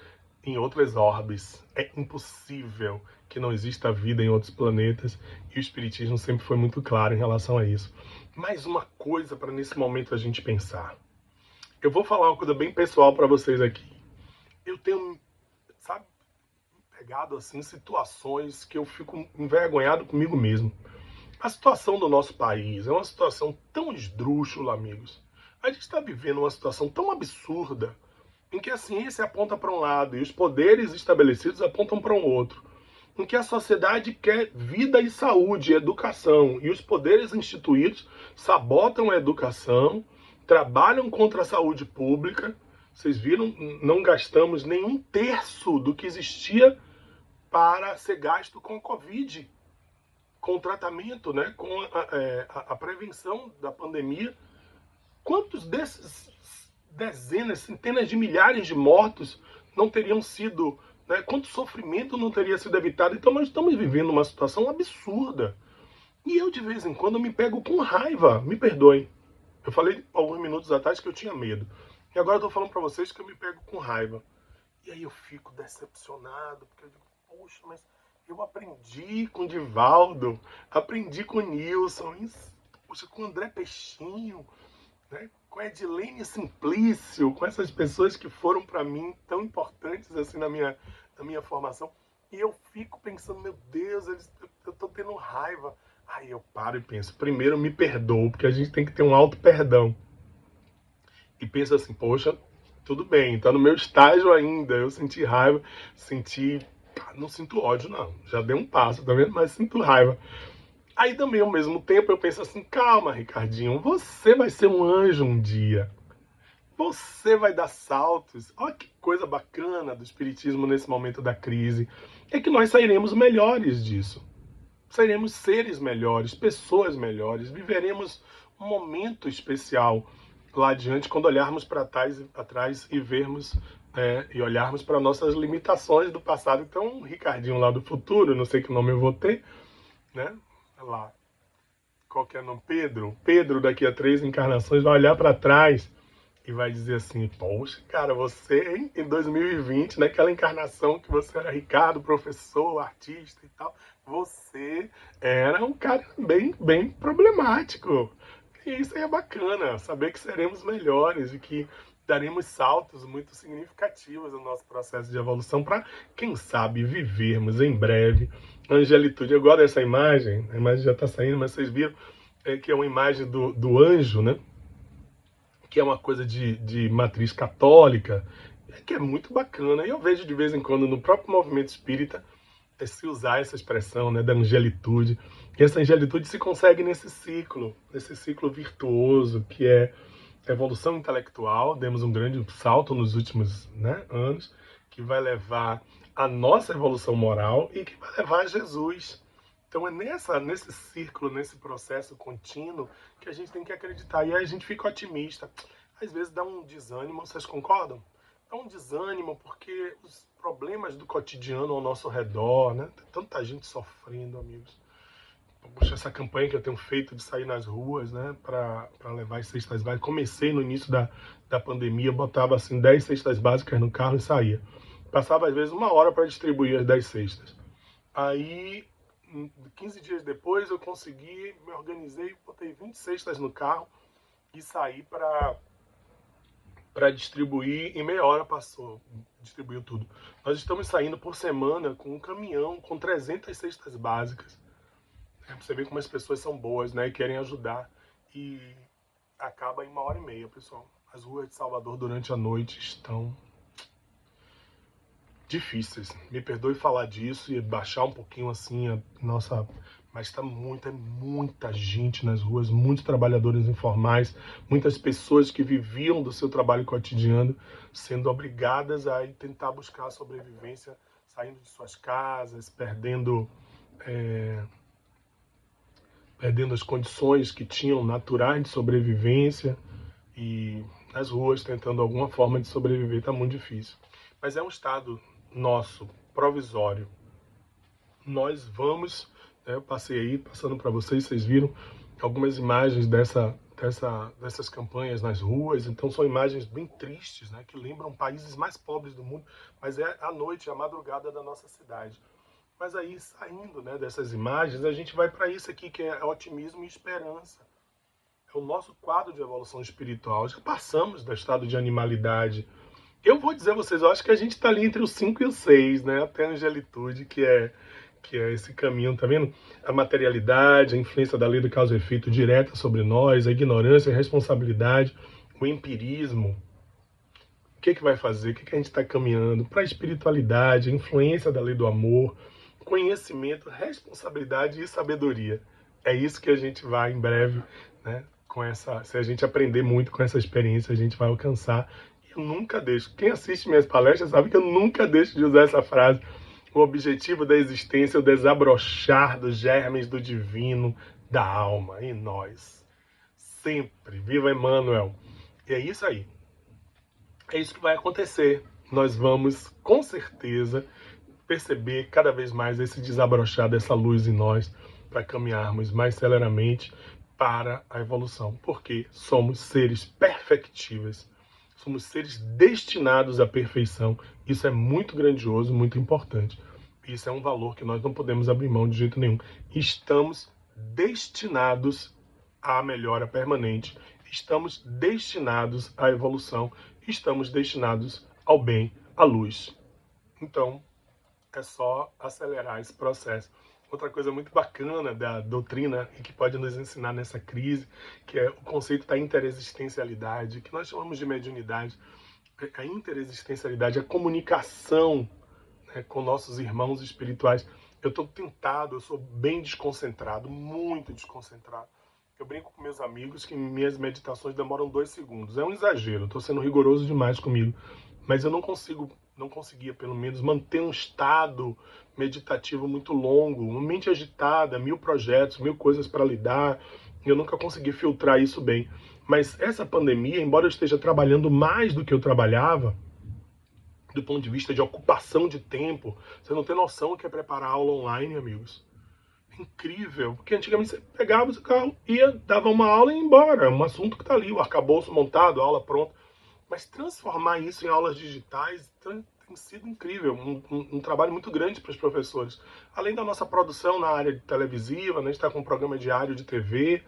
A: em outras orbes. É impossível que não exista vida em outros planetas, e o Espiritismo sempre foi muito claro em relação a isso. Mais uma coisa para nesse momento a gente pensar. Eu vou falar uma coisa bem pessoal para vocês aqui. Eu tenho, sabe, pegado assim situações que eu fico envergonhado comigo mesmo. A situação do nosso país é uma situação tão esdrúxula, amigos. A gente está vivendo uma situação tão absurda em que a ciência aponta para um lado e os poderes estabelecidos apontam para um outro. em que a sociedade quer vida e saúde, educação, e os poderes instituídos sabotam a educação, trabalham contra a saúde pública. Vocês viram, não gastamos nem um terço do que existia para ser gasto com a Covid, com o tratamento, né, com a prevenção da pandemia. Quantos desses dezenas, centenas de milhares de mortos não teriam sido, né, quanto sofrimento não teria sido evitado? Então nós estamos vivendo uma situação absurda. E eu de vez em quando me pego com raiva, me perdoem. Eu falei alguns minutos atrás que eu tinha medo. E agora eu tô falando para vocês que eu me pego com raiva. E aí eu fico decepcionado, porque eu digo, poxa, mas eu aprendi com o Divaldo, aprendi com o Nilson, poxa, com o André Peixinho, né? Com a Edilene Simplício, com essas pessoas que foram para mim tão importantes assim na minha formação. E eu fico pensando, meu Deus, eu tô tendo raiva. Aí eu paro e penso, primeiro me perdoo, porque a gente tem que ter um auto-perdão. E penso assim, poxa, tudo bem, tá no meu estágio ainda, eu senti raiva, não sinto ódio não, já dei um passo, tá vendo? Mas sinto raiva. Aí também, ao mesmo tempo, eu penso assim, calma, Ricardinho, você vai ser um anjo um dia. Você vai dar saltos. Olha que coisa bacana do espiritismo nesse momento da crise. É que nós sairemos melhores disso. Sairemos seres melhores, pessoas melhores, viveremos um momento especial lá adiante quando olharmos para trás e vermos e olharmos para nossas limitações do passado. Então, um Ricardinho lá do futuro, não sei que nome eu vou ter, né? Lá, qual que é o nome? Pedro. Pedro, daqui a 3 encarnações, vai olhar para trás e vai dizer assim, poxa, cara, você em 2020, naquela encarnação que você era Ricardo, professor, artista e tal, você era um cara bem problemático. E isso aí é bacana, saber que seremos melhores e que daremos saltos muito significativos no nosso processo de evolução para, quem sabe, vivermos em breve angelitude. Eu gosto dessa imagem, a imagem já está saindo, mas vocês viram que é uma imagem do anjo, né? Que é uma coisa de matriz católica, que é muito bacana. E eu vejo de vez em quando no próprio movimento espírita se usar essa expressão, né, da angelitude. E essa angelitude se consegue nesse ciclo virtuoso, que é a evolução intelectual. Demos um grande salto nos últimos, né, anos, que vai levar a nossa evolução moral e que vai levar a Jesus. Então é nesse círculo, nesse processo contínuo que a gente tem que acreditar. E aí a gente fica otimista. Às vezes dá um desânimo, vocês concordam? Dá um desânimo porque os problemas do cotidiano ao nosso redor, né? Tem tanta gente sofrendo, amigos. Poxa, essa campanha que eu tenho feito de sair nas ruas, né, para levar as cestas básicas. Comecei no início da pandemia, botava assim 10 cestas básicas no carro e saía. Passava às vezes 1 hora para distribuir as 10 cestas. Aí 15 dias depois eu consegui, me organizei, botei 20 cestas no carro e saí para distribuir. Em meia hora passou, distribuiu tudo. Nós estamos saindo por semana com um caminhão com 300 cestas básicas. Você vê como as pessoas são boas, né, e querem ajudar. E acaba em 1 hora e meia, pessoal. As ruas de Salvador durante a noite estão difíceis. Me perdoe falar disso e baixar um pouquinho assim a nossa... Mas está muita gente nas ruas, muitos trabalhadores informais, muitas pessoas que viviam do seu trabalho cotidiano sendo obrigadas a tentar buscar a sobrevivência, saindo de suas casas, perdendo as condições que tinham naturais de sobrevivência e nas ruas tentando alguma forma de sobreviver. Está muito difícil. Mas é um estado nosso, provisório. Nós vamos, eu passei aí, passando para vocês, vocês viram algumas imagens dessas campanhas nas ruas. Então são imagens bem tristes, né, que lembram países mais pobres do mundo, mas é a noite, a madrugada da nossa cidade. Mas aí, saindo, né, dessas imagens, a gente vai para isso aqui, que é otimismo e esperança. É o nosso quadro de evolução espiritual. Já passamos do estado de animalidade. Eu vou dizer a vocês, eu acho que a gente está ali entre os 5 e os 6, né? Até a angelitude, que é esse caminho, tá vendo? A materialidade, a influência da lei do causa e efeito direta sobre nós, a ignorância, a responsabilidade, o empirismo. O que vai fazer? O que a gente está caminhando? Para a espiritualidade, a influência da lei do amor, conhecimento, responsabilidade e sabedoria. É isso que a gente vai em breve, né? Se a gente aprender muito com essa experiência, a gente vai alcançar. Eu nunca deixo. Quem assiste minhas palestras sabe que eu nunca deixo de usar essa frase. O objetivo da existência é o desabrochar dos germes do divino da alma em nós. Sempre. Viva Emmanuel. E é isso aí. É isso que vai acontecer. Nós vamos, com certeza, perceber cada vez mais esse desabrochar dessa luz em nós para caminharmos mais celeramente para a evolução. Porque somos seres perfectíveis. Somos seres destinados à perfeição. Isso é muito grandioso, muito importante. Isso é um valor que nós não podemos abrir mão de jeito nenhum. Estamos destinados à melhora permanente. Estamos destinados à evolução. Estamos destinados ao bem, à luz. Então, é só acelerar esse processo. Outra coisa muito bacana da doutrina e que pode nos ensinar nessa crise, que é o conceito da interexistencialidade, que nós chamamos de mediunidade. A interexistencialidade, a comunicação, né, com nossos irmãos espirituais. Eu estou tentado, eu sou bem desconcentrado, muito desconcentrado. Eu brinco com meus amigos que minhas meditações demoram 2 segundos. É um exagero, estou sendo rigoroso demais comigo. Mas eu não conseguia, pelo menos, manter um estado meditativo muito longo, uma mente agitada, 1000 projetos, 1000 coisas para lidar. Eu nunca consegui filtrar isso bem. Mas essa pandemia, embora eu esteja trabalhando mais do que eu trabalhava, do ponto de vista de ocupação de tempo, você não tem noção do que é preparar aula online, amigos. É incrível, porque antigamente você pegava o seu carro, ia, dava uma aula e ia embora. Um assunto que está ali, o arcabouço montado, a aula pronta. Mas transformar isso em aulas digitais tem sido incrível, um trabalho muito grande para os professores. Além da nossa produção na área televisiva, né, a gente está com um programa diário de TV,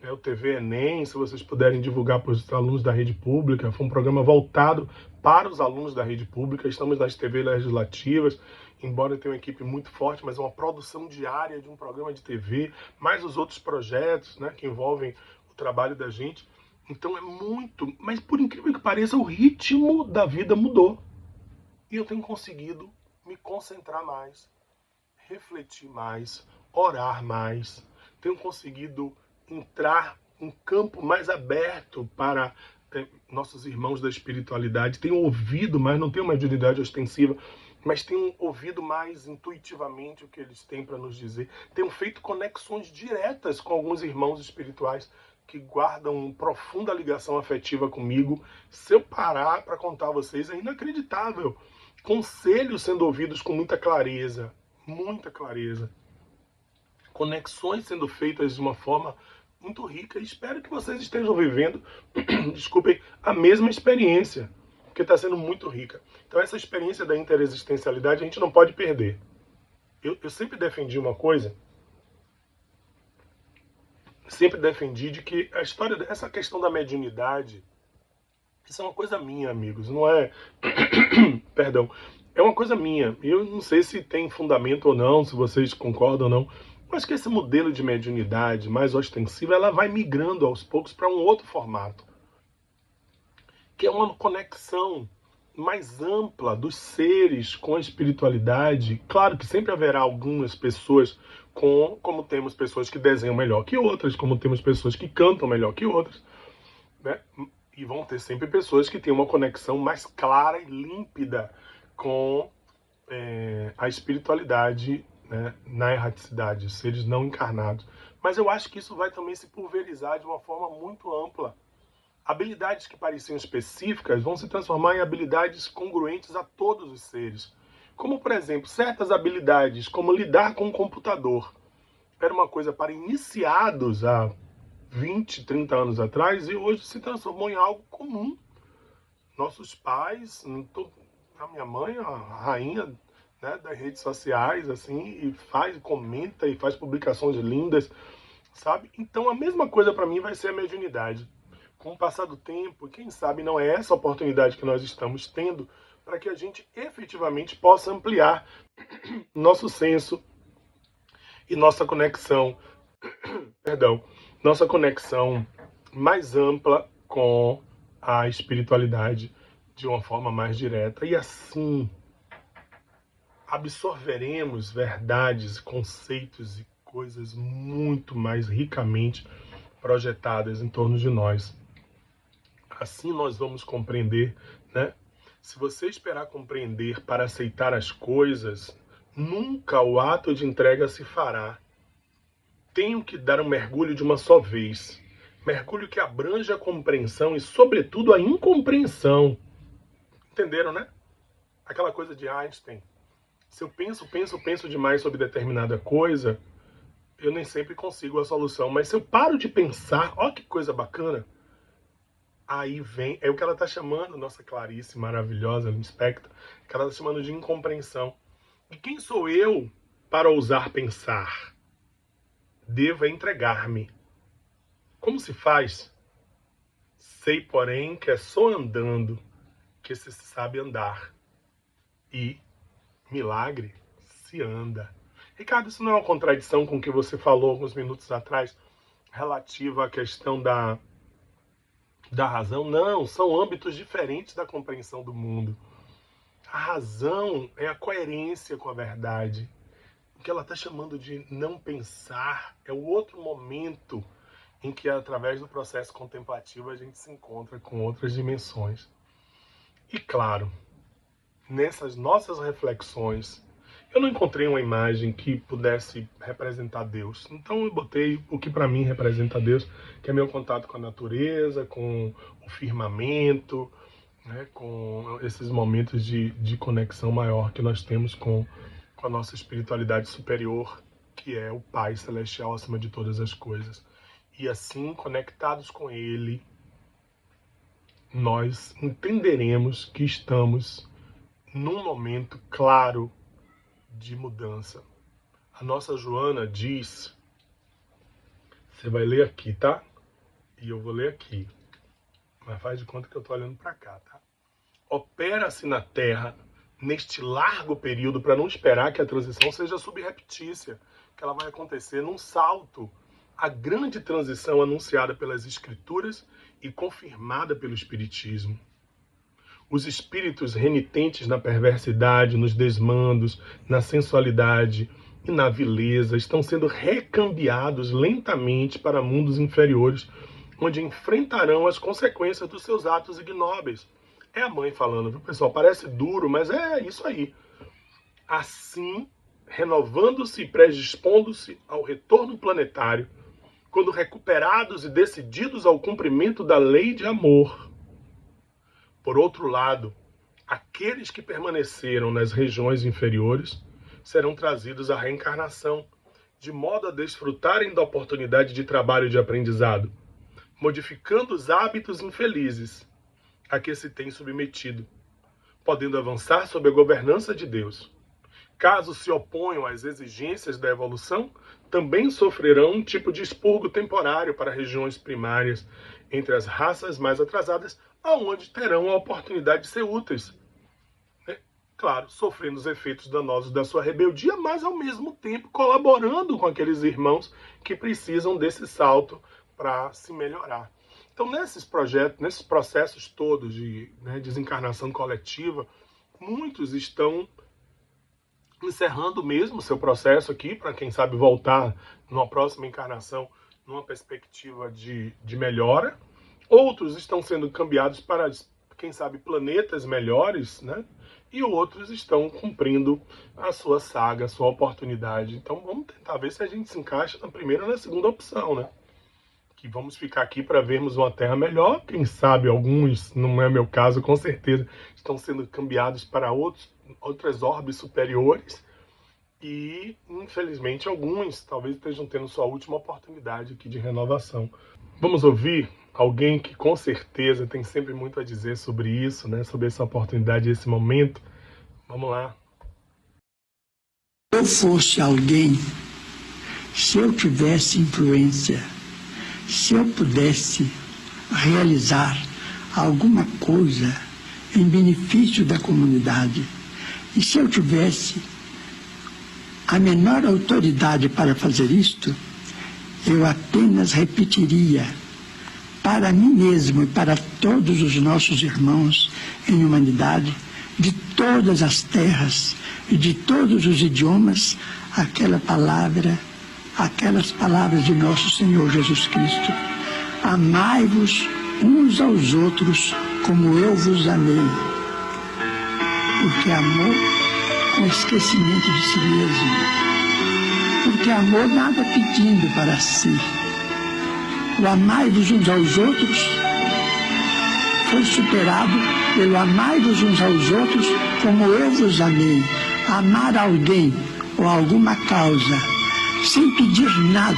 A: né, o TV Enem, se vocês puderem divulgar para os alunos da rede pública. Foi um programa voltado para os alunos da rede pública. Estamos nas TV legislativas, embora tenha uma equipe muito forte, mas é uma produção diária de um programa de TV, mais os outros projetos, né, que envolvem o trabalho da gente. Então é muito, mas por incrível que pareça, o ritmo da vida mudou. E eu tenho conseguido me concentrar mais, refletir mais, orar mais. Tenho conseguido entrar em campo mais aberto para nossos irmãos da espiritualidade. Tenho ouvido mais, não tenho uma mediunidade ostensiva, mas tenho ouvido mais intuitivamente o que eles têm para nos dizer. Tenho feito conexões diretas com alguns irmãos espirituais que guardam profunda ligação afetiva comigo. Se eu parar para contar a vocês, é inacreditável. Conselhos sendo ouvidos com muita clareza. Conexões sendo feitas de uma forma muito rica. E espero que vocês estejam vivendo, desculpem, a mesma experiência, porque está sendo muito rica. Então essa experiência da interexistencialidade a gente não pode perder. Eu sempre defendi uma coisa, de que a história dessa questão da mediunidade, isso é uma coisa minha, amigos, não é perdão, é uma coisa minha. Eu não sei se tem fundamento ou não, se vocês concordam ou não. Eu acho que esse modelo de mediunidade mais ostensiva, ela vai migrando aos poucos para um outro formato, que é uma conexão mais ampla dos seres com a espiritualidade. Claro que sempre haverá algumas pessoas como temos pessoas que desenham melhor que outras, como temos pessoas que cantam melhor que outras, né? E vão ter sempre pessoas que têm uma conexão mais clara e límpida com a espiritualidade, né, na erraticidade, seres não encarnados. Mas eu acho que isso vai também se pulverizar de uma forma muito ampla. Habilidades que pareciam específicas vão se transformar em habilidades congruentes a todos os seres. Como, por exemplo, certas habilidades, como lidar com um computador, era uma coisa para iniciados há 20, 30 anos atrás e hoje se transformou em algo comum. Nossos pais, a minha mãe, a rainha, né, das redes sociais, assim, e comenta e faz publicações lindas, sabe? Então a mesma coisa para mim vai ser a mediunidade. Com o passar do tempo, quem sabe não é essa oportunidade que nós estamos tendo para que a gente efetivamente possa ampliar nosso senso e nossa conexão, nossa conexão mais ampla com a espiritualidade de uma forma mais direta. E assim, absorveremos verdades, conceitos e coisas muito mais ricamente projetadas em torno de nós. Assim nós vamos compreender, né? Se você esperar compreender para aceitar as coisas, nunca o ato de entrega se fará. Tenho que dar um mergulho de uma só vez. Mergulho que abrange a compreensão e, sobretudo, a incompreensão. Entenderam, né? Aquela coisa de Einstein. Se eu penso demais sobre determinada coisa, eu nem sempre consigo a solução. Mas se eu paro de pensar, ó que coisa bacana, aí vem, é o que ela está chamando, nossa Clarice maravilhosa, Lispector, que ela está chamando de incompreensão. E quem sou eu para ousar pensar? Devo entregar-me. Como se faz? Sei, porém, que é só andando que se sabe andar. E milagre se anda. Ricardo, isso não é uma contradição com o que você falou alguns minutos atrás, relativa à questão da razão? Não, são âmbitos diferentes da compreensão do mundo. A razão é a coerência com a verdade. O que ela está chamando de não pensar é o outro momento em que, através do processo contemplativo, a gente se encontra com outras dimensões. E claro, nessas nossas reflexões, eu não encontrei uma imagem que pudesse representar Deus. Então eu botei o que para mim representa Deus, que é meu contato com a natureza, com o firmamento, né, com esses momentos de conexão maior que nós temos com a nossa espiritualidade superior, que é o Pai Celestial acima de todas as coisas. E assim, conectados com Ele, nós entenderemos que estamos num momento claro de mudança. A nossa Joana diz, você vai ler aqui, tá? E eu vou ler aqui, mas faz de conta que eu tô olhando para cá, tá? Opera-se na Terra neste largo período, para não esperar que a transição seja subreptícia, que ela vai acontecer num salto, a grande transição anunciada pelas Escrituras e confirmada pelo Espiritismo. Os espíritos renitentes na perversidade, nos desmandos, na sensualidade e na vileza estão sendo recambiados lentamente para mundos inferiores, onde enfrentarão as consequências dos seus atos ignóbeis. É a mãe falando, viu, pessoal? Parece duro, mas é isso aí. Assim, renovando-se e predispondo-se ao retorno planetário, quando recuperados e decididos ao cumprimento da lei de amor. Por outro lado, aqueles que permaneceram nas regiões inferiores serão trazidos à reencarnação, de modo a desfrutarem da oportunidade de trabalho e de aprendizado, modificando os hábitos infelizes a que se tem submetido, podendo avançar sob a governança de Deus. Caso se oponham às exigências da evolução, também sofrerão um tipo de expurgo temporário para regiões primárias entre as raças mais atrasadas, aonde terão a oportunidade de ser úteis. Claro, sofrendo os efeitos danosos da sua rebeldia, mas ao mesmo tempo colaborando com aqueles irmãos que precisam desse salto para se melhorar. Então, nesses projetos, nesses processos todos de desencarnação coletiva, muitos estão encerrando mesmo o seu processo aqui, para quem sabe voltar numa próxima encarnação, numa perspectiva de melhora. Outros estão sendo cambiados para, quem sabe, planetas melhores, né? E outros estão cumprindo a sua saga, a sua oportunidade. Então vamos tentar ver se a gente se encaixa na primeira ou na segunda opção, né? Que vamos ficar aqui para vermos uma Terra melhor. Quem sabe alguns, não é meu caso, com certeza, estão sendo cambiados para outras orbes superiores. E, infelizmente, alguns talvez estejam tendo sua última oportunidade aqui de renovação. Vamos ouvir alguém que com certeza tem sempre muito a dizer sobre isso, né? Sobre essa oportunidade, esse momento. Vamos lá.
B: Se eu fosse alguém, se eu tivesse influência, se eu pudesse realizar alguma coisa em benefício da comunidade, e se eu tivesse a menor autoridade para fazer isto, eu apenas repetiria para mim mesmo e para todos os nossos irmãos em humanidade de todas as terras e de todos os idiomas aquelas palavras de nosso Senhor Jesus Cristo. Amai-vos uns aos outros como eu vos amei. Porque amor com esquecimento de si mesmo. Porque amor nada pedindo para si. O amai-vos uns aos outros foi superado pelo amai-vos uns aos outros como eu vos amei. Amar alguém ou alguma causa sem pedir nada,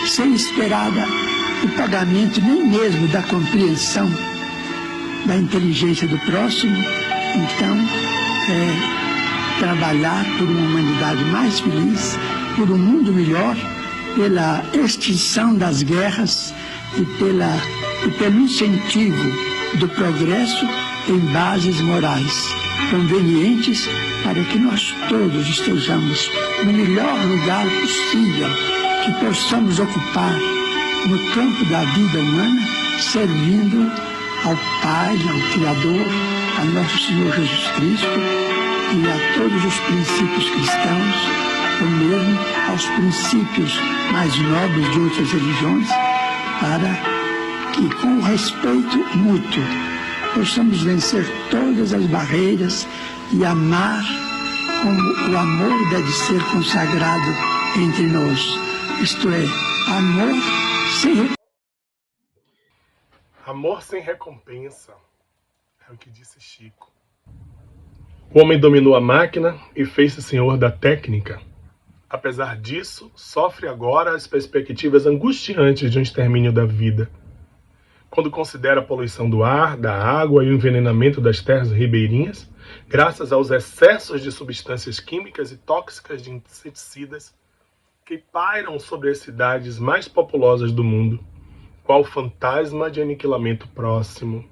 B: sem esperar o pagamento nem mesmo da compreensão da inteligência do próximo, então trabalhar por uma humanidade mais feliz, por um mundo melhor, pela extinção das guerras e pelo incentivo do progresso em bases morais convenientes para que nós todos estejamos no melhor lugar possível que possamos ocupar no campo da vida humana, servindo ao Pai, ao Criador, a nosso Senhor Jesus Cristo e a todos os princípios cristãos, ou mesmo aos princípios mais nobres de outras religiões, para que, com o respeito mútuo, possamos vencer todas as barreiras e amar como o amor deve ser consagrado entre nós. Isto é,
A: amor sem recompensa, é o que disse Chico. O homem dominou a máquina e fez-se senhor da técnica. Apesar disso, sofre agora as perspectivas angustiantes de um extermínio da vida. Quando considera a poluição do ar, da água e o envenenamento das terras ribeirinhas, graças aos excessos de substâncias químicas e tóxicas de inseticidas que pairam sobre as cidades mais populosas do mundo, qual fantasma de aniquilamento próximo.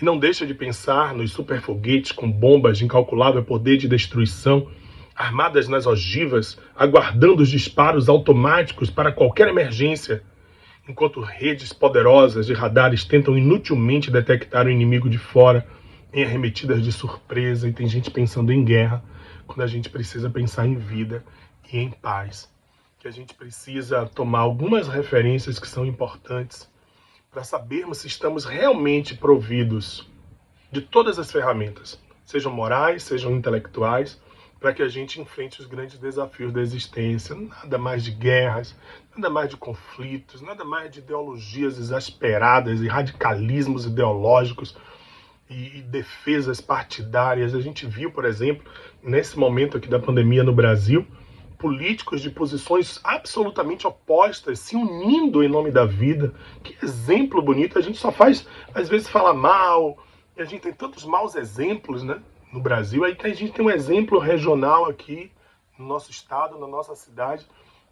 A: E não deixa de pensar nos superfoguetes com bombas de incalculável poder de destruição, armadas nas ogivas, aguardando os disparos automáticos para qualquer emergência, enquanto redes poderosas de radares tentam inutilmente detectar o inimigo de fora em arremetidas de surpresa. E tem gente pensando em guerra, quando a gente precisa pensar em vida e em paz. Que a gente precisa tomar algumas referências que são importantes para sabermos se estamos realmente providos de todas as ferramentas, sejam morais, sejam intelectuais, para que a gente enfrente os grandes desafios da existência. Nada mais de guerras, nada mais de conflitos, nada mais de ideologias exasperadas e radicalismos ideológicos e defesas partidárias. A gente viu, por exemplo, nesse momento aqui da pandemia no Brasil, políticos de posições absolutamente opostas se unindo em nome da vida. Que exemplo bonito. A gente só faz, às vezes, falar mal, e a gente tem tantos maus exemplos, né, no Brasil. Aí que a gente tem um exemplo regional aqui no nosso estado, na nossa cidade,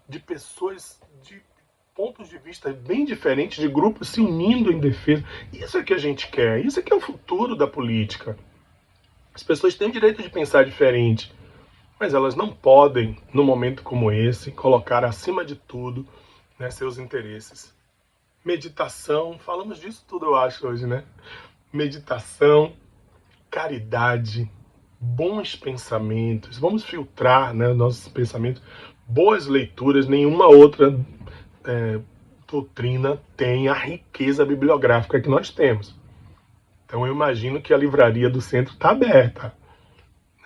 A: de pessoas de pontos de vista bem diferentes, de grupos se unindo em defesa. Isso é que a gente quer, isso é que é o futuro da política. As pessoas têm o direito de pensar diferente, mas elas não podem, num momento como esse, colocar acima de tudo, né, seus interesses. Meditação, falamos disso tudo, eu acho, hoje, né? Meditação, caridade, bons pensamentos. Vamos filtrar, né, nossos pensamentos. Boas leituras. Nenhuma outra doutrina tem a riqueza bibliográfica que nós temos. Então eu imagino que a livraria do centro está aberta,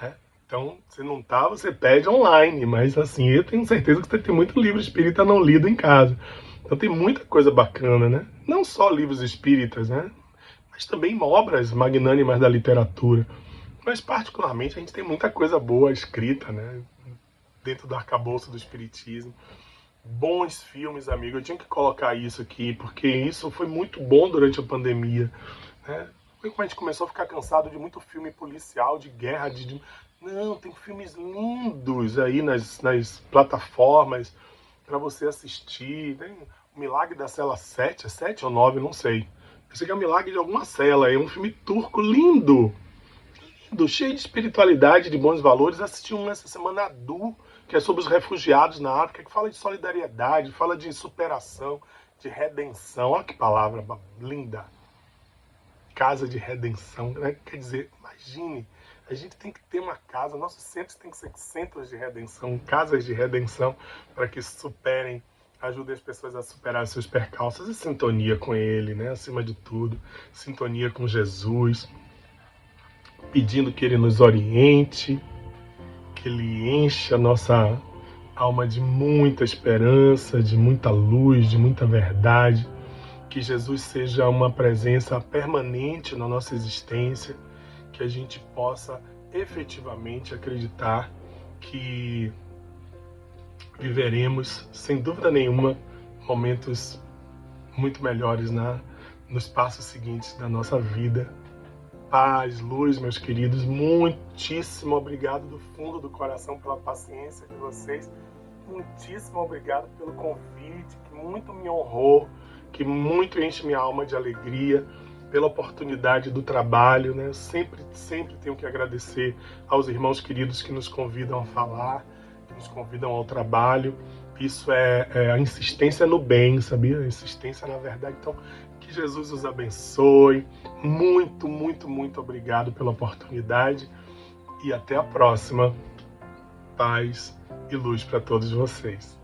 A: né? Então, se não está, você pede online. Mas assim, eu tenho certeza que você tem muito livro espírita não lido em casa. Então tem muita coisa bacana, né? Não só livros espíritas, né, mas também obras magnânimas da literatura. Mas, particularmente, a gente tem muita coisa boa escrita, né, dentro do arcabouço do espiritismo. Bons filmes, amigo. Eu tinha que colocar isso aqui, porque isso foi muito bom durante a pandemia, né? Como a gente começou a ficar cansado de muito filme policial, de guerra, Não, tem filmes lindos aí nas plataformas para você assistir. Tem O Milagre da Cela 7, é 7 ou 9, não sei. Eu sei que é o Milagre de alguma cela. É um filme turco lindo, cheio de espiritualidade, de bons valores. Assisti um essa semana, Adu, que é sobre os refugiados na África, que fala de solidariedade, fala de superação, de redenção. Olha que palavra linda. casa de redenção, né? Quer dizer, imagine, a gente tem que ter uma casa, nossos centros têm que ser centros de redenção, casas de redenção, para que superem, ajudem as pessoas a superar seus percalços e sintonia com Ele, né? Acima de tudo, sintonia com Jesus, pedindo que Ele nos oriente, que Ele encha a nossa alma de muita esperança, de muita luz, de muita verdade, que Jesus seja uma presença permanente na nossa existência, que a gente possa efetivamente acreditar que viveremos, sem dúvida nenhuma, momentos muito melhores nos passos seguintes da nossa vida. Paz, luz, meus queridos, muitíssimo obrigado do fundo do coração pela paciência de vocês. Muitíssimo obrigado pelo convite, que muito me honrou, que muito enche minha alma de alegria, pela oportunidade do trabalho, né? Sempre tenho que agradecer aos irmãos queridos que nos convidam a falar, que nos convidam ao trabalho. Isso é a insistência no bem, sabia? A insistência na verdade. Então, que Jesus os abençoe. Muito, muito, muito obrigado pela oportunidade e até a próxima. Paz e luz para todos vocês.